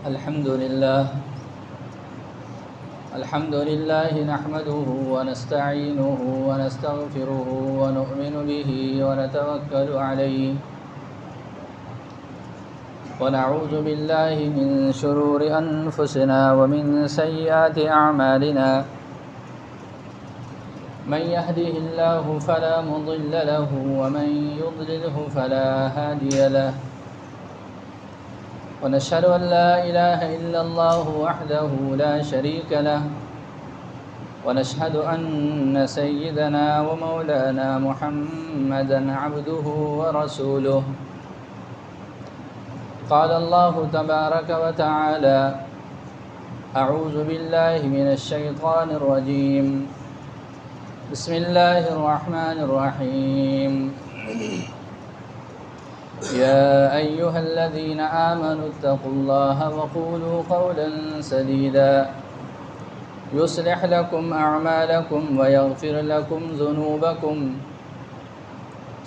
الحمد لله نحمده ونستعينه ونستغفره ونؤمن به ونتوكل عليه ونعوذ بالله من شرور أنفسنا ومن سيئات أعمالنا من يهده الله فلا مضل له ومن يضلله فلا هادي له ونشهد أن لا إله إلا الله وحده لا شريك له ونشهد أن سيدنا ومولانا محمدا عبده ورسوله قال الله تبارك وتعالى أعوذ بالله من الشيطان الرجيم بسم الله الرحمن الرحيم يا أيها الذين آمنوا اتقوا الله وقولوا قولا سديدا يصلح لكم أعمالكم ويغفر لكم ذنوبكم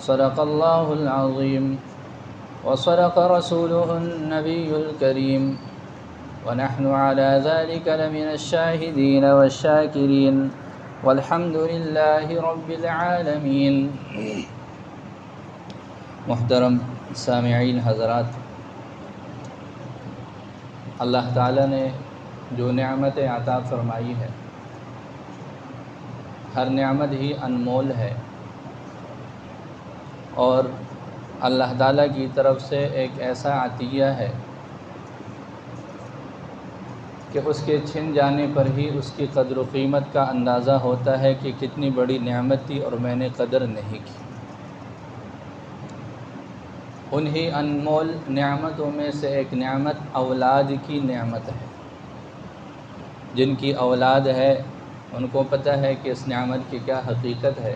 صدق الله العظيم وصدق رسوله النبي الكريم ونحن على ذلك لمن الشاهدين والشاكرين والحمد لله رب العالمين۔ محترم سامعین حضرات، اللہ تعالیٰ نے جو نعمتیں عطا فرمائی ہے، ہر نعمت ہی انمول ہے، اور اللہ تعالیٰ کی طرف سے ایک ایسا عطیہ ہے کہ اس کے چھن جانے پر ہی اس کی قدر و قیمت کا اندازہ ہوتا ہے کہ کتنی بڑی نعمت تھی اور میں نے قدر نہیں کی۔ انہی انمول نعمتوں میں سے ایک نعمت اولاد کی نعمت ہے۔ جن کی اولاد ہے ان کو پتہ ہے کہ اس نعمت کی کیا حقیقت ہے،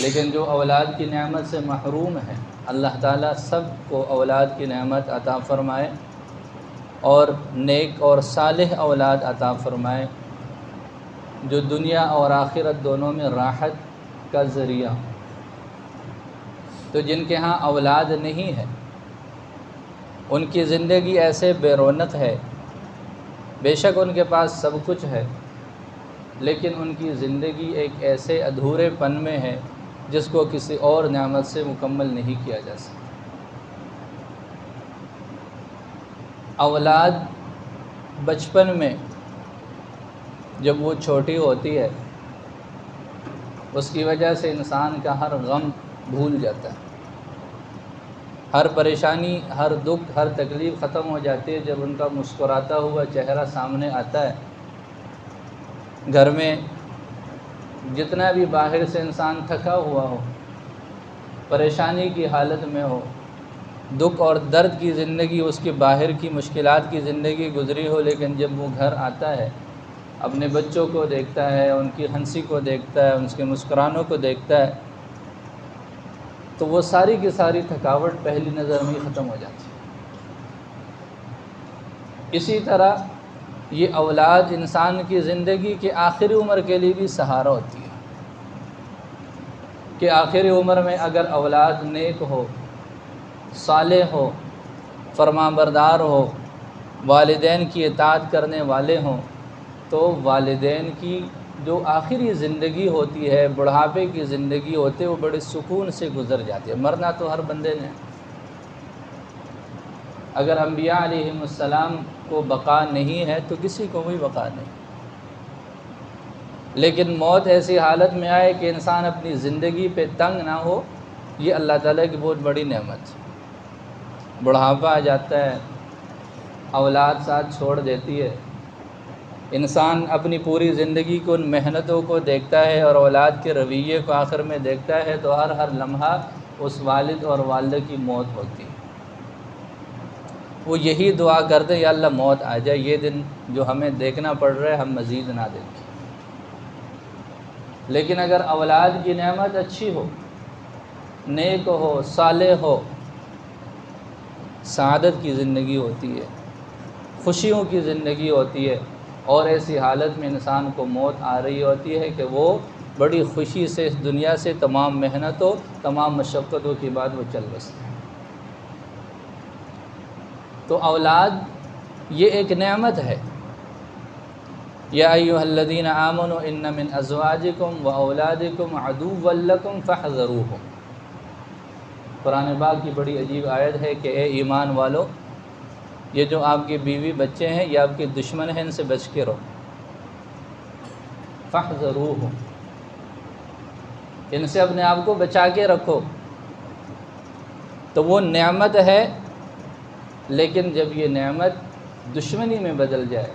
لیکن جو اولاد کی نعمت سے محروم ہے، اللہ تعالیٰ سب کو اولاد کی نعمت عطا فرمائے اور نیک اور صالح اولاد عطا فرمائے جو دنیا اور آخرت دونوں میں راحت کا ذریعہ۔ تو جن کے ہاں اولاد نہیں ہے ان کی زندگی ایسے بے رونق ہے، بے شک ان کے پاس سب کچھ ہے، لیکن ان کی زندگی ایک ایسے ادھورے پن میں ہے جس کو کسی اور نعمت سے مکمل نہیں کیا جا سکتا۔ اولاد بچپن میں جب وہ چھوٹی ہوتی ہے اس کی وجہ سے انسان کا ہر غم بھول جاتا ہے، ہر پریشانی، ہر دکھ، ہر تکلیف ختم ہو جاتی ہے جب ان کا مسکراتا ہوا چہرہ سامنے آتا ہے۔ گھر میں جتنا بھی باہر سے انسان تھکا ہوا ہو، پریشانی کی حالت میں ہو، دکھ اور درد کی زندگی، اس کی باہر کی مشکلات کی زندگی گزری ہو، لیکن جب وہ گھر آتا ہے، اپنے بچوں کو دیکھتا ہے، ان کی ہنسی کو دیکھتا ہے، ان کے مسکرانوں کو دیکھتا ہے، تو وہ ساری کی ساری تھکاوٹ پہلی نظر میں ہی ختم ہو جاتی ہے۔ اسی طرح یہ اولاد انسان کی زندگی کے آخری عمر کے لیے بھی سہارا ہوتی ہے کہ آخری عمر میں اگر اولاد نیک ہو، صالح ہو، فرمانبردار ہو، والدین کی اطاعت کرنے والے ہوں، تو والدین کی جو آخری زندگی ہوتی ہے، بڑھاپے کی زندگی ہوتی ہے، وہ بڑے سکون سے گزر جاتی ہے۔ مرنا تو ہر بندے نے، اگر انبیاء علیہم السلام کو بقا نہیں ہے تو کسی کو بھی بقا نہیں، لیکن موت ایسی حالت میں آئے کہ انسان اپنی زندگی پہ تنگ نہ ہو، یہ اللہ تعالیٰ کی بہت بڑی نعمت ہے۔ بڑھاپا آ جاتا ہے، اولاد ساتھ چھوڑ دیتی ہے، انسان اپنی پوری زندگی کو ان محنتوں کو دیکھتا ہے اور اولاد کے رویے کو آخر میں دیکھتا ہے، تو ہر لمحہ اس والد اور والدہ کی موت ہوتی ہے۔ وہ یہی دعا کرتے ہیں، یا اللہ موت آ جائے، یہ دن جو ہمیں دیکھنا پڑ رہا ہے ہم مزید نہ دیکھیں۔ لیکن اگر اولاد کی نعمت اچھی ہو، نیک ہو، صالح ہو، سعادت کی زندگی ہوتی ہے، خوشیوں کی زندگی ہوتی ہے، اور ایسی حالت میں انسان کو موت آ رہی ہوتی ہے کہ وہ بڑی خوشی سے اس دنیا سے تمام محنتوں، تمام مشقتوں کے بعد وہ چل بستے ہیں۔ تو اولاد یہ ایک نعمت ہے۔ یا ایھا الذین آمنوا ان من ازواجکم و اولادکم عدوا لکم فاحذروہم۔ قرآن پاک کی بڑی عجیب آیت ہے کہ اے ایمان والو، یہ جو آپ کے بیوی بچے ہیں یہ آپ کے دشمن ہیں، ان سے بچ کے رہو۔ فاحذروہم، ان سے اپنے آپ کو بچا کے رکھو۔ تو وہ نعمت ہے، لیکن جب یہ نعمت دشمنی میں بدل جائے،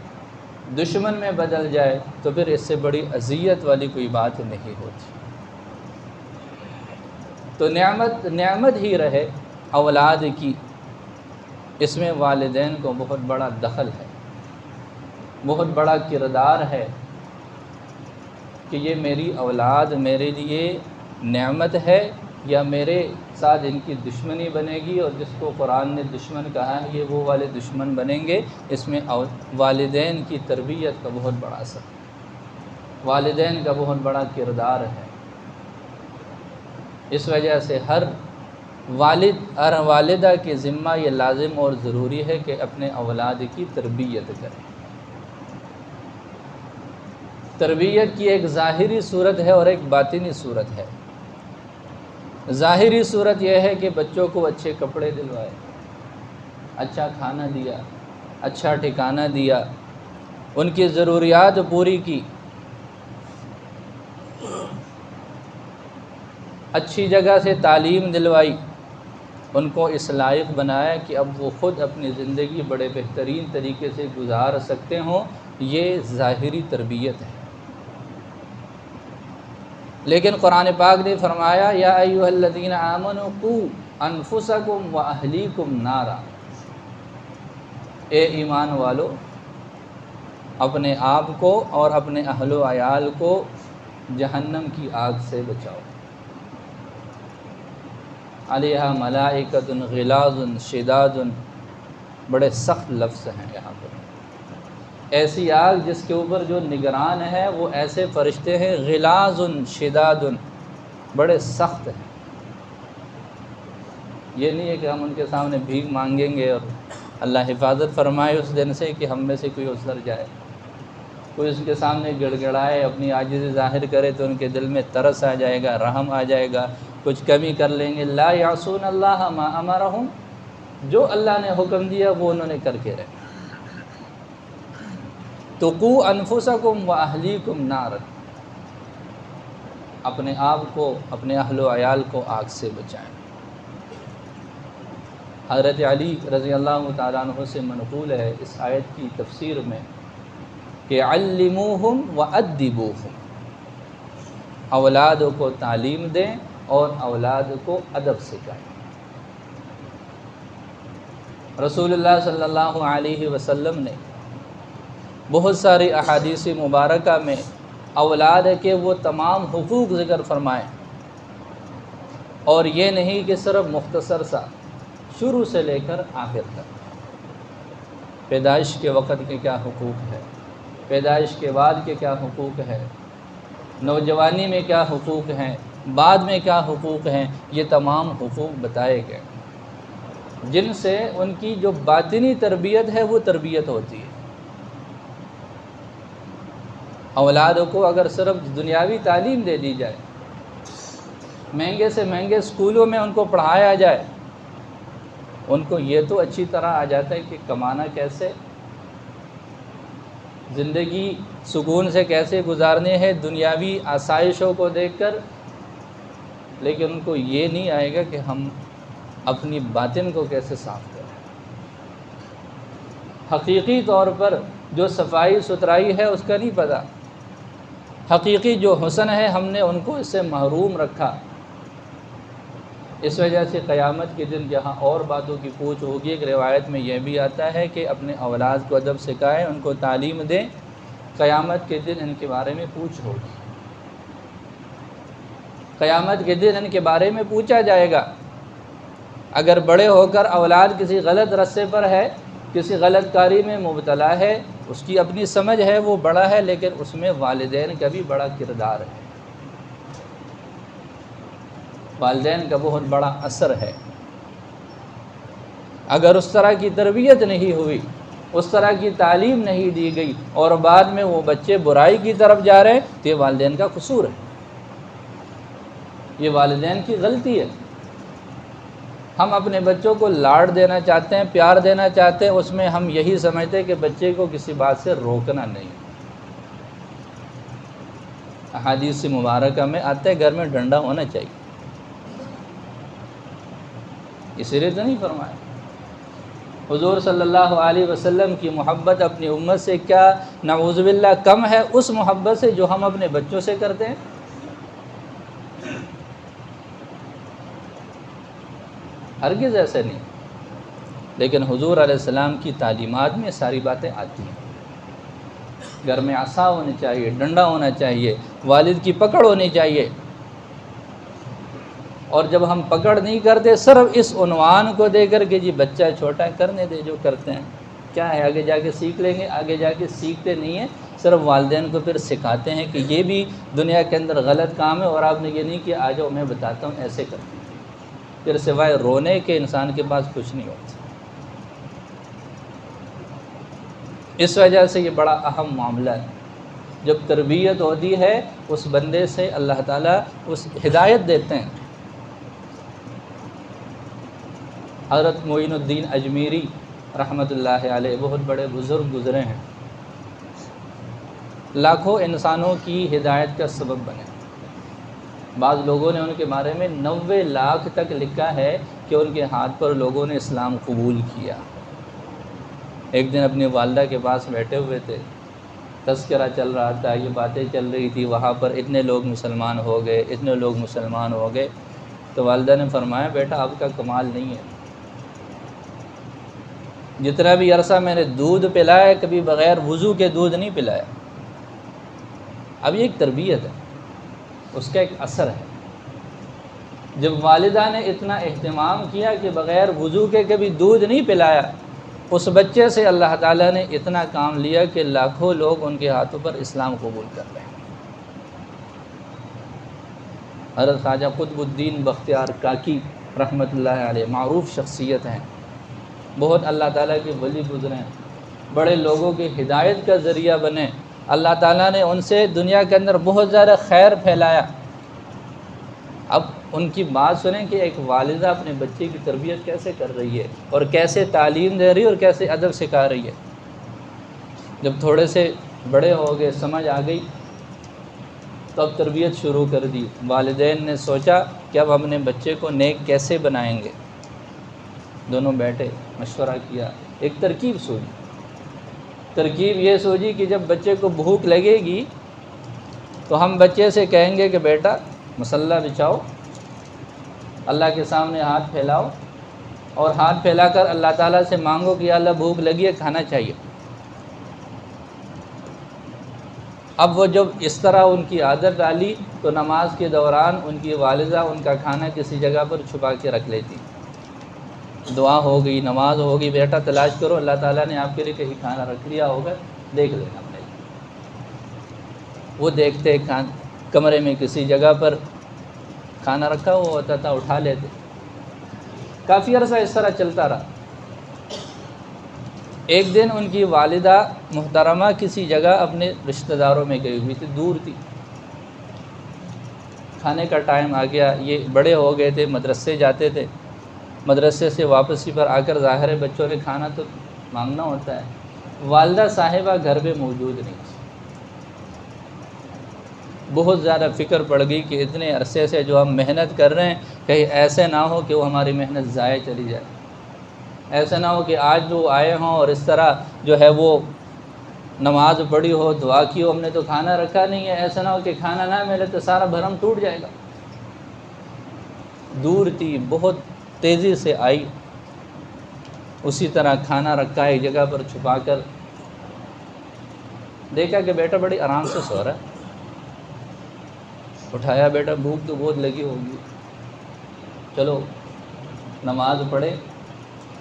دشمن میں بدل جائے، تو پھر اس سے بڑی اذیت والی کوئی بات نہیں ہوتی۔ تو نعمت ہی رہے اولاد کی، اس میں والدین کو بہت بڑا دخل ہے، بہت بڑا کردار ہے کہ یہ میری اولاد میرے لیے نعمت ہے یا میرے ساتھ ان کی دشمنی بنے گی، اور جس کو قرآن نے دشمن کہا ہے یہ وہ والے دشمن بنیں گے۔ اس میں والدین کی تربیت کا بہت بڑا اثر، والدین کا بہت بڑا کردار ہے۔ اس وجہ سے ہر والد اور والدہ کے ذمہ یہ لازم اور ضروری ہے کہ اپنے اولاد کی تربیت کریں۔ تربیت کی ایک ظاہری صورت ہے اور ایک باطنی صورت ہے۔ ظاہری صورت یہ ہے کہ بچوں کو اچھے کپڑے دلوائے، اچھا کھانا دیا، اچھا ٹھکانہ دیا، ان کی ضروریات پوری کی، اچھی جگہ سے تعلیم دلوائی، ان کو اس لائق بنایا کہ اب وہ خود اپنی زندگی بڑے بہترین طریقے سے گزار سکتے ہوں۔ یہ ظاہری تربیت ہے۔ لیکن قرآن پاک نے فرمایا یا ایھا الذین آمنوا قوا انفسکم واہلیکم نارا، اے ایمان والو اپنے آپ کو اور اپنے اہل و عیال کو جہنم کی آگ سے بچاؤ۔ علیہا ملائکۃ غلاظ شداد، بڑے سخت لفظ ہیں یہاں پر۔ ایسی آگ جس کے اوپر جو نگران ہے وہ ایسے فرشتے ہیں، غلاظ شداد، بڑے سخت ہیں۔ یہ نہیں ہے کہ ہم ان کے سامنے بھیک مانگیں گے اور اللہ حفاظت فرمائے اس دن سے کہ ہم میں سے کوئی اتر جائے، کوئی اس کے سامنے گڑ گڑائے، اپنی عاجزی ظاہر کرے تو ان کے دل میں ترس آ جائے گا، رحم آ جائے گا، کچھ کمی کر لیں گے۔ لا یعصون اللہ ما امرہم، جو اللہ نے حکم دیا وہ انہوں نے کر کے رہے۔ تو قوا انفسکم واہلیکم نارا، اپنے آپ کو اپنے اہل و عیال کو آگ سے بچائیں۔ حضرت علی رضی اللہ تعالیٰ عنہ سے منقول ہے اس آیت کی تفسیر میں کہ علموہم وادبوہم، اولاد کو تعلیم دیں اور اولاد کو ادب سکھائیں۔ رسول اللہ صلی اللہ علیہ وسلم نے بہت ساری احادیث مبارکہ میں اولاد کے وہ تمام حقوق ذکر فرمائے، اور یہ نہیں کہ صرف مختصر سا، شروع سے لے کر آخر تک۔ پیدائش کے وقت کے کیا حقوق ہے، پیدائش کے بعد کے کیا حقوق ہے، نوجوانی میں کیا حقوق ہیں، بعد میں کیا حقوق ہیں، یہ تمام حقوق بتائے گئے، جن سے ان کی جو باطنی تربیت ہے وہ تربیت ہوتی ہے۔ اولاد کو اگر صرف دنیاوی تعلیم دے دی جائے، مہنگے سے مہنگے اسکولوں میں ان کو پڑھایا جائے، ان کو یہ تو اچھی طرح آ جاتا ہے کہ کمانا کیسے، زندگی سکون سے کیسے گزارنے ہے دنیاوی آسائشوں کو دیکھ کر، لیکن ان کو یہ نہیں آئے گا کہ ہم اپنی باطن کو کیسے صاف کریں۔ حقیقی طور پر جو صفائی ستھرائی ہے اس کا نہیں پتہ، حقیقی جو حسن ہے ہم نے ان کو اس سے محروم رکھا۔ اس وجہ سے قیامت کے دن جہاں اور باتوں کی پوچھ ہوگی، ایک روایت میں یہ بھی آتا ہے کہ اپنے اولاد کو ادب سکھائیں، ان کو تعلیم دیں، قیامت کے دن ان کے بارے میں پوچھ ہوگی، قیامت کے دن ان کے بارے میں پوچھا جائے گا۔ اگر بڑے ہو کر اولاد کسی غلط رستے پر ہے، کسی غلط کاری میں مبتلا ہے، اس کی اپنی سمجھ ہے، وہ بڑا ہے، لیکن اس میں والدین کا بھی بڑا کردار ہے، والدین کا بہت بڑا اثر ہے۔ اگر اس طرح کی تربیت نہیں ہوئی، اس طرح کی تعلیم نہیں دی گئی اور بعد میں وہ بچے برائی کی طرف جا رہے ہیں تو یہ والدین کا قصور ہے، یہ والدین کی غلطی ہے۔ ہم اپنے بچوں کو لاڈ دینا چاہتے ہیں، پیار دینا چاہتے ہیں، اس میں ہم یہی سمجھتے ہیں کہ بچے کو کسی بات سے روکنا نہیں۔ احادیث مبارکہ میں آتا ہے گھر میں ڈنڈا ہونا چاہیے، اسی لیے تو نہیں فرمایا۔ حضور صلی اللہ علیہ وسلم کی محبت اپنی امت سے کیا نعوذ باللہ کم ہے اس محبت سے جو ہم اپنے بچوں سے کرتے ہیں؟ ہرگز ایسے نہیں، لیکن حضور علیہ السلام کی تعلیمات میں ساری باتیں آتی ہیں۔ گھر میں عصا ہونی چاہیے، ڈنڈا ہونا چاہیے، والد کی پکڑ ہونی چاہیے، اور جب ہم پکڑ نہیں کرتے صرف اس عنوان کو دے کر کہ جی بچہ چھوٹا ہے کرنے دے جو کرتے ہیں، کیا ہے آگے جا کے سیکھ لیں گے، آگے جا کے سیکھتے نہیں ہیں، صرف والدین کو پھر سکھاتے ہیں کہ یہ بھی دنیا کے اندر غلط کام ہے اور آپ نے یہ نہیں کیا، آ جاؤ میں بتاتا ہوں ایسے کرتے ہیں، پھر سوائے رونے کے انسان کے پاس کچھ نہیں ہوتا۔ اس وجہ سے یہ بڑا اہم معاملہ ہے، جب تربیت ہوتی ہے اس بندے سے اللہ تعالیٰ اس ہدایت دیتے ہیں۔ حضرت معین الدین اجمیری رحمۃ اللہ علیہ بہت بڑے بزرگ گزرے ہیں، لاکھوں انسانوں کی ہدایت کا سبب بنے۔ بعض لوگوں نے ان کے بارے میں 90 لاکھ تک لکھا ہے کہ ان کے ہاتھ پر لوگوں نے اسلام قبول کیا۔ ایک دن اپنی والدہ کے پاس بیٹھے ہوئے تھے، تذکرہ چل رہا تھا، یہ باتیں چل رہی تھی، وہاں پر اتنے لوگ مسلمان ہو گئے، اتنے لوگ مسلمان ہو گئے، تو والدہ نے فرمایا بیٹا آپ کا کمال نہیں ہے، جتنا بھی عرصہ میں نے دودھ پلایا کبھی بغیر وضو کے دودھ نہیں پلایا۔ اب یہ ایک تربیت ہے، اس کا ایک اثر ہے۔ جب والدہ نے اتنا اہتمام کیا کہ بغیر وضو کے کبھی دودھ نہیں پلایا، اس بچے سے اللہ تعالیٰ نے اتنا کام لیا کہ لاکھوں لوگ ان کے ہاتھوں پر اسلام قبول کر رہے ہیں۔ حضرت خواجہ قطب الدین بختیار کاکی رحمۃ اللہ علیہ معروف شخصیت ہیں، بہت اللہ تعالیٰ کے ولی گزرے ہیں، بڑے لوگوں کی ہدایت کا ذریعہ بنے، اللہ تعالیٰ نے ان سے دنیا کے اندر بہت زیادہ خیر پھیلایا۔ اب ان کی بات سنیں کہ ایک والدہ اپنے بچے کی تربیت کیسے کر رہی ہے اور کیسے تعلیم دے رہی ہے اور کیسے ادب سکھا رہی ہے۔ جب تھوڑے سے بڑے ہو گئے، سمجھ آ گئی، تو اب تربیت شروع کر دی۔ والدین نے سوچا کہ اب اپنے بچے کو نیک کیسے بنائیں گے۔ دونوں بیٹھے مشورہ کیا، ایک ترکیب سوچی۔ ترکیب یہ سوچی کہ جب بچے کو بھوک لگے گی تو ہم بچے سے کہیں گے کہ بیٹا مصلی بچھاؤ، اللہ کے سامنے ہاتھ پھیلاؤ اور ہاتھ پھیلا کر اللہ تعالیٰ سے مانگو کہ یا اللہ بھوک لگی ہے، کھانا چاہیے۔ اب وہ جب اس طرح ان کی عادت ڈالی تو نماز کے دوران ان کی والدہ ان کا کھانا کسی جگہ پر چھپا کے رکھ لیتی۔ دعا ہو گئی، نماز ہو گئی، بیٹا تلاش کرو، اللہ تعالیٰ نے آپ کے لیے کہیں کھانا رکھ لیا ہوگا، دیکھ لینا اپنے لیے۔ وہ دیکھتے کمرے میں کسی جگہ پر کھانا رکھا ہوا ہوتا تھا، اٹھا لیتے۔ کافی عرصہ اس طرح چلتا رہا۔ ایک دن ان کی والدہ محترمہ کسی جگہ اپنے رشتہ داروں میں گئی ہوئی تھی، دور تھی، کھانے کا ٹائم آ گیا، یہ بڑے ہو گئے تھے، مدرسے جاتے تھے، مدرسے سے واپسی پر آ کر ظاہر ہے بچوں نے کھانا تو مانگنا ہوتا ہے، والدہ صاحبہ گھر پہ موجود نہیں تھی۔ بہت زیادہ فکر پڑ گئی کہ اتنے عرصے سے جو ہم محنت کر رہے ہیں کہیں ایسے نہ ہو کہ وہ ہماری محنت ضائع چلی جائے، ایسا نہ ہو کہ آج جو آئے ہوں اور اس طرح جو ہے وہ نماز پڑھی ہو، دعا کی ہو، ہم نے تو کھانا رکھا نہیں ہے، ایسا نہ ہو کہ کھانا نہ ملے تو سارا بھرم ٹوٹ جائے گا۔ دور تھی، بہت تیزی سے آئی، اسی طرح کھانا رکھا ایک جگہ پر چھپا کر، دیکھا کہ بیٹا بڑی آرام سے سو رہا ہے، اٹھایا، بیٹا بھوک تو بہت لگی ہوگی، چلو نماز پڑھے،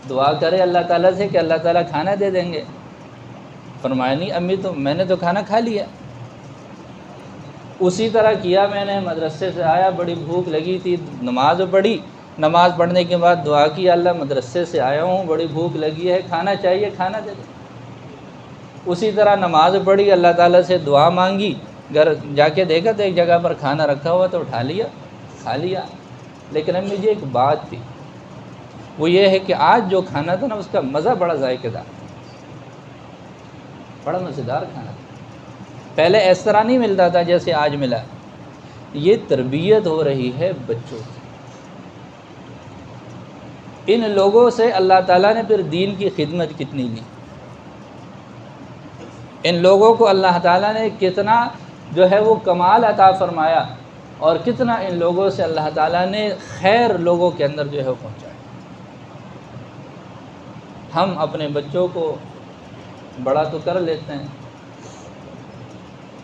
دعا کرے اللہ تعالیٰ سے کہ اللہ تعالیٰ کھانا دے دیں گے۔ فرمایا نہیں امی تو میں نے تو کھانا کھا لیا۔ اسی طرح کیا میں نے، مدرسے سے آیا، بڑی بھوک لگی تھی، نماز پڑھی، نماز پڑھنے کے بعد دعا کی، اللہ مدرسے سے آیا ہوں، بڑی بھوک لگی ہے، کھانا چاہیے، کھانا دے دے۔ اسی طرح نماز پڑھی، اللہ تعالیٰ سے دعا مانگی، گھر جا کے دیکھا تو ایک جگہ پر کھانا رکھا ہوا تو اٹھا لیا، کھا لیا۔ لیکن اب مجھے ایک بات تھی، وہ یہ ہے کہ آج جو کھانا تھا نا اس کا مزہ بڑا ذائقے دار، بڑا مزیدار کھانا تھا، پہلے اس طرح نہیں ملتا تھا جیسے آج ملا۔ یہ تربیت ہو رہی ہے بچوں کی۔ ان لوگوں سے اللہ تعالیٰ نے پھر دین کی خدمت کتنی لی، ان لوگوں کو اللہ تعالیٰ نے کتنا جو ہے وہ کمال عطا فرمایا، اور کتنا ان لوگوں سے اللہ تعالیٰ نے خیر لوگوں کے اندر جو ہے وہ پہنچایا۔ ہم اپنے بچوں کو بڑا تو کر لیتے ہیں،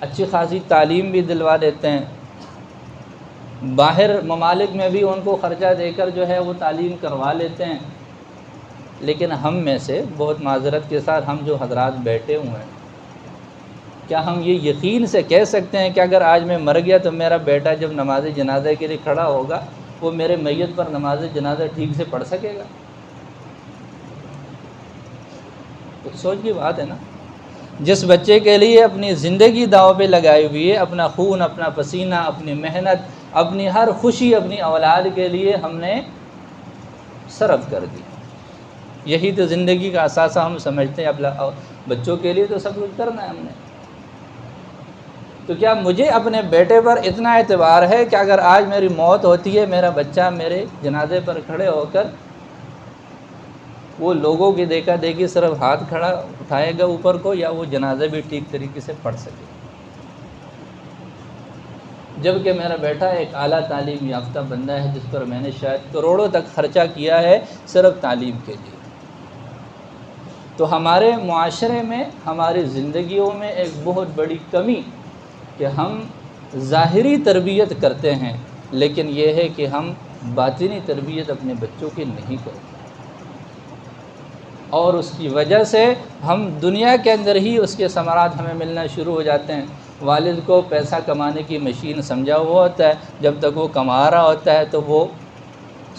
اچھی خاصی تعلیم بھی دلوا دیتے ہیں، باہر ممالک میں بھی ان کو خرچہ دے کر جو ہے وہ تعلیم کروا لیتے ہیں، لیکن ہم میں سے بہت معذرت کے ساتھ ہم جو حضرات بیٹھے ہوئے ہیں، کیا ہم یہ یقین سے کہہ سکتے ہیں کہ اگر آج میں مر گیا تو میرا بیٹا جب نماز جنازہ کے لیے کھڑا ہوگا وہ میرے میت پر نماز جنازہ ٹھیک سے پڑھ سکے گا؟ تو سوچ کی بات ہے نا۔ جس بچے کے لیے اپنی زندگی داؤ پہ لگائی ہوئی ہے، اپنا خون، اپنا پسینہ، اپنی محنت، اپنی ہر خوشی اپنی اولاد کے لیے ہم نے صرف کر دی، یہی تو زندگی کا اثاثہ ہم سمجھتے ہیں، اپنا بچوں کے لیے تو سب کچھ کرنا ہے ہم نے۔ تو کیا مجھے اپنے بیٹے پر اتنا اعتبار ہے کہ اگر آج میری موت ہوتی ہے، میرا بچہ میرے جنازے پر کھڑے ہو کر وہ لوگوں کی دیکھا دیکھی صرف ہاتھ کھڑا اٹھائے گا اوپر کو، یا وہ جنازہ بھی ٹھیک طریقے سے پڑھ سکے؟ جبکہ میرا بیٹا ایک اعلیٰ تعلیم یافتہ بندہ ہے جس پر میں نے شاید کروڑوں تک خرچہ کیا ہے صرف تعلیم کے لیے۔ تو ہمارے معاشرے میں، ہماری زندگیوں میں ایک بہت بڑی کمی کہ ہم ظاہری تربیت کرتے ہیں، لیکن یہ ہے کہ ہم باطنی تربیت اپنے بچوں کی نہیں کرتے، اور اس کی وجہ سے ہم دنیا کے اندر ہی اس کے ثمرات ہمیں ملنا شروع ہو جاتے ہیں۔ والد کو پیسہ کمانے کی مشین سمجھا ہوا ہوتا ہے، جب تک وہ کما رہا ہوتا ہے تو وہ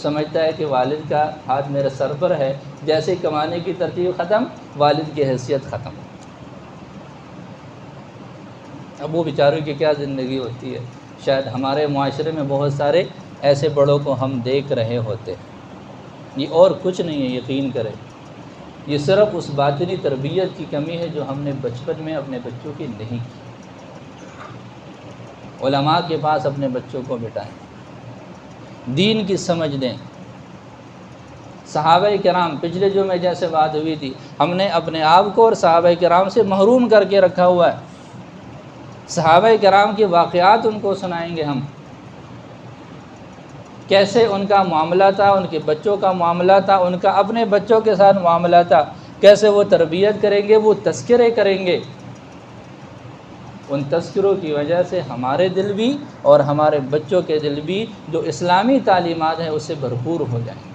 سمجھتا ہے کہ والد کا ہاتھ میرے سر پر ہے، جیسے کمانے کی ترتیب ختم، والد کی حیثیت ختم۔ اب وہ بیچاروں کی کیا زندگی ہوتی ہے۔ شاید ہمارے معاشرے میں بہت سارے ایسے بڑوں کو ہم دیکھ رہے ہوتے ہیں، یہ اور کچھ نہیں ہے، یقین کریں، یہ صرف اس باطنی تربیت کی کمی ہے جو ہم نے بچپن میں اپنے بچوں کی نہیں کی۔ علماء کے پاس اپنے بچوں کو بٹھائیں، دین کی سمجھ دیں۔ صحابہ کرام، پچھلے جو میں جیسے بات ہوئی تھی، ہم نے اپنے آپ کو اور صحابہ کرام سے محروم کر کے رکھا ہوا ہے۔ صحابہ کرام کے واقعات ان کو سنائیں گے ہم، کیسے ان کا معاملہ تھا، ان کے بچوں کا معاملہ تھا، ان کا اپنے بچوں کے ساتھ معاملہ تھا، کیسے وہ تربیت کریں گے، وہ تذکرے کریں گے۔ ان تذکروں کی وجہ سے ہمارے دل بھی اور ہمارے بچوں کے دل بھی جو اسلامی تعلیمات ہیں اس سے بھرپور ہو جائیں گے،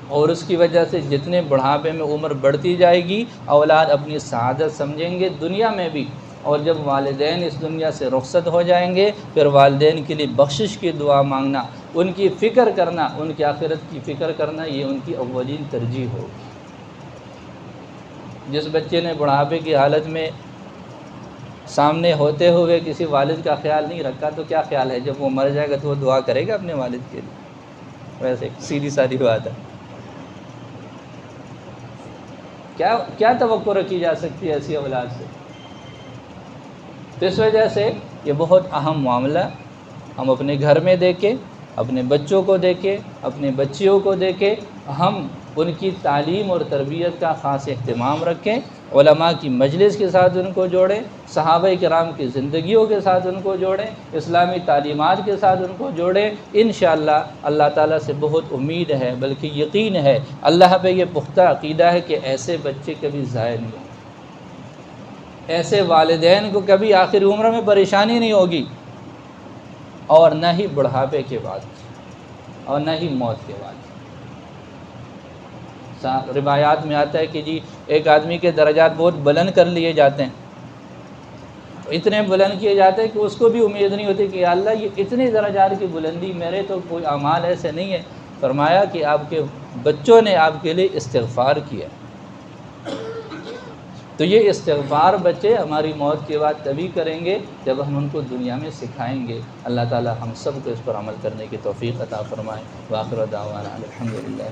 اور اس کی وجہ سے جتنے بڑھاپے میں عمر بڑھتی جائے گی، اولاد اپنی سعادت سمجھیں گے دنیا میں بھی، اور جب والدین اس دنیا سے رخصت ہو جائیں گے پھر والدین کے لیے بخشش کی دعا مانگنا، ان کی فکر کرنا، ان کی آخرت کی فکر کرنا، یہ ان کی اولین ترجیح ہوگی۔ جس بچے نے بڑھاپے کی حالت میں سامنے ہوتے ہوئے کسی والد کا خیال نہیں رکھا تو کیا خیال ہے جب وہ مر جائے گا تو وہ دعا کرے گا اپنے والد کے لیے؟ ویسے سیدھی سادی بات ہے، کیا توقع رکھی جا سکتی ہے ایسی اولاد سے؟ تو اس وجہ سے یہ بہت اہم معاملہ ہم اپنے گھر میں دیکھیں، اپنے بچوں کو دیکھیں، اپنی بچیوں کو دیکھیں، ہم ان کی تعلیم اور تربیت کا خاص اہتمام رکھیں، علماء کی مجلس کے ساتھ ان کو جوڑیں، صحابہ کرام کی زندگیوں کے ساتھ ان کو جوڑیں، اسلامی تعلیمات کے ساتھ ان کو جوڑیں۔ انشاءاللہ اللہ تعالیٰ سے بہت امید ہے، بلکہ یقین ہے، اللہ پہ یہ پختہ عقیدہ ہے کہ ایسے بچے کبھی ضائع نہیں ہوں، ایسے والدین کو کبھی آخر عمر میں پریشانی نہیں ہوگی، اور نہ ہی بڑھاپے کے بعد اور نہ ہی موت کے بعد۔ روایات میں آتا ہے کہ جی ایک آدمی کے درجات بہت بلند کر لیے جاتے ہیں، اتنے بلند کیے جاتے ہیں کہ اس کو بھی امید نہیں ہوتی کہ یا اللہ یہ اتنے درجات کی بلندی، میرے تو کوئی اعمال ایسے نہیں ہے۔ فرمایا کہ آپ کے بچوں نے آپ کے لیے استغفار کیا، تو یہ استغفار بچے ہماری موت کے بعد تبھی کریں گے جب ہم ان کو دنیا میں سکھائیں گے۔ اللہ تعالی ہم سب کو اس پر عمل کرنے کی توفیق عطا فرمائے۔ وآخر دعوانا الحمدللہ۔